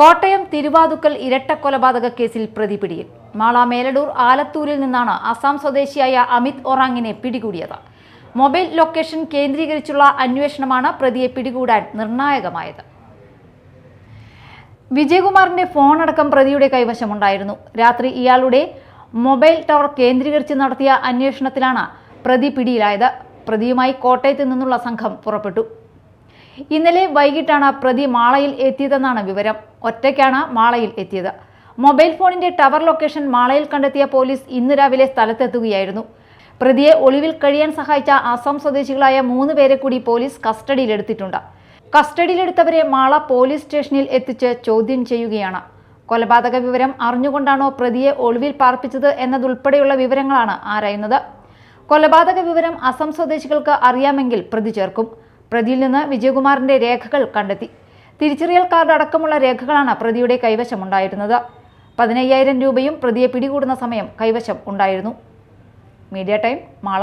കോട്ടയം തിരുവാതുക്കൽ ഇരട്ടക്കൊലപാതക കേസിൽ പ്രതി പിടിയിൽ. മാള മേലടൂർ ആലത്തൂരിൽ നിന്നാണ് അസം സ്വദേശിയായ അമിത് ഒറാങ്ങിനെ പിടികൂടിയത്. മൊബൈൽ ലൊക്കേഷൻ കേന്ദ്രീകരിച്ചുള്ള അന്വേഷണമാണ് പ്രതിയെ പിടികൂടാൻ നിർണായകമായത്. വിജയകുമാറിന്റെ ഫോണടക്കം പ്രതിയുടെ കൈവശമുണ്ടായിരുന്നു. രാത്രി ഇയാളുടെ മൊബൈൽ ടവർ കേന്ദ്രീകരിച്ച് നടത്തിയ അന്വേഷണത്തിലാണ് പ്രതി പിടിയിലായത്. പ്രതിയുമായി കോട്ടയത്ത് നിന്നുള്ള സംഘം പുറപ്പെട്ടു. ഇന്നലെ വൈകിട്ടാണ് പ്രതി മാളയിൽ എത്തിയതെന്നാണ് വിവരം. ഒറ്റയ്ക്കാണ് മാളയിൽ എത്തിയത്. മൊബൈൽ ഫോണിന്റെ ടവർ ലൊക്കേഷൻ മാളയിൽ കണ്ടെത്തിയ പോലീസ് ഇന്ന് രാവിലെ സ്ഥലത്തെത്തുകയായിരുന്നു. പ്രതിയെ ഒളിവിൽ കഴിയാൻ സഹായിച്ച അസം സ്വദേശികളായ 3 പേരെ കൂടി പോലീസ് കസ്റ്റഡിയിലെടുത്തിട്ടുണ്ട്. കസ്റ്റഡിയിലെടുത്തവരെ മാള പോലീസ് സ്റ്റേഷനിൽ എത്തിച്ച് ചോദ്യം ചെയ്യുകയാണ്. കൊലപാതക വിവരം അറിഞ്ഞുകൊണ്ടാണോ പ്രതിയെ ഒളിവിൽ പാർപ്പിച്ചത് എന്നതുൾപ്പെടെയുള്ള വിവരങ്ങളാണ് ആരായുന്നത്. കൊലപാതക വിവരം അസം സ്വദേശികൾക്ക് അറിയാമെങ്കിൽ പ്രതി ചേർക്കും. പ്രതിയിൽ നിന്ന് വിജയകുമാറിന്റെ രേഖകൾ കണ്ടെത്തി. തിരിച്ചറിയൽ കാർഡ് അടക്കമുള്ള രേഖകളാണ് പ്രതിയുടെ കൈവശമുണ്ടായിരുന്നത്. 15,000 രൂപയും പ്രതിയെ പിടികൂടുന്ന സമയം കൈവശം ഉണ്ടായിരുന്നു. Media time, Mala.